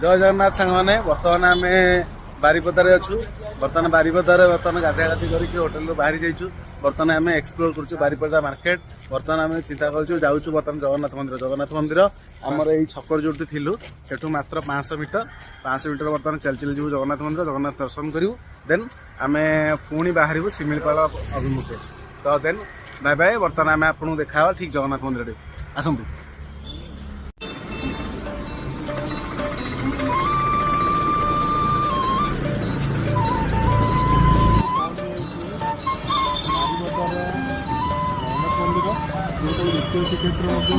जय जगन्नाथ सांग मैंने बर्तमान आम बारिपदार अच्छु बर्तमान बारिपदार बर्तमान गाधा गाधी करके होटेल बाहरी जाइछु बर्तमान आम एक्सप्लोर करूँ बारिपदा मार्केट बर्तमान आम चिंता करूँ जाऊँ बर्तमान जगन्नाथ मंदिर आमर यही छकर जो थिलु सेठू मात्र 500 मीटर बर्तमान चल चल जीव जगन्नाथ मंदिर जगन्नाथ दर्शन करूँ देन आम पुणी बाहर शिमिलपाल अभिमुखे तो देन बाय बाय बर्तमान आम आपको देखा ठीक जगन्नाथ मंदिर आसतु ଦ୍ୱିତୀୟ ଶ୍ରୀକ୍ଷେତ୍ର ମଧ୍ୟ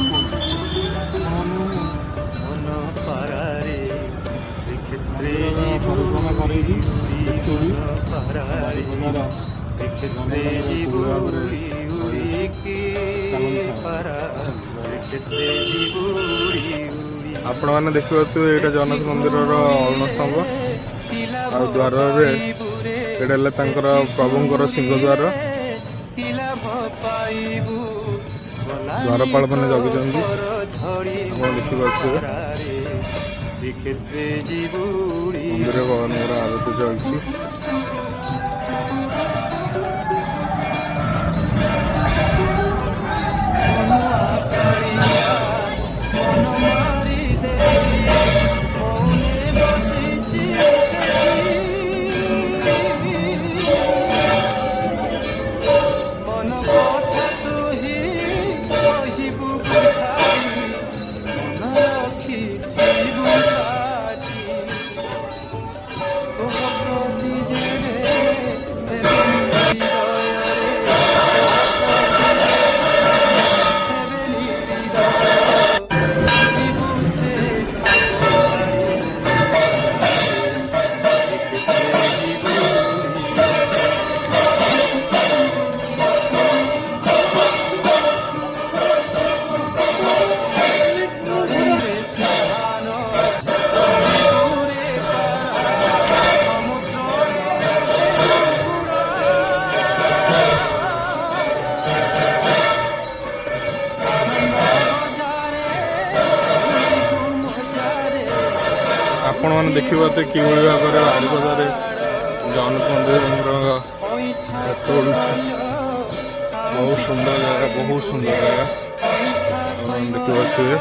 ପରିକ୍ରମା କରେଇକି ଆପଣମାନେ ଦେଖିପାରୁଥିବେ ଏଇଟା ଜଗନ୍ନାଥ ମନ୍ଦିରର ଅରୁଣ ସ୍ତମ୍ଭ ଆଉ ଦ୍ୱାରରେ ଏଇଟା ହେଲା ତାଙ୍କର ପ୍ରଭୁଙ୍କର ସିଂହଦ୍ୱାର द्वारपाल मैंने जगिंट आप देखिए मंदिर भवन आरती चलती आपण मैंने देखिए कि भाव में बारिपदार जगन्नाथ मंदिर बहुत सुंदर जगह देखिए।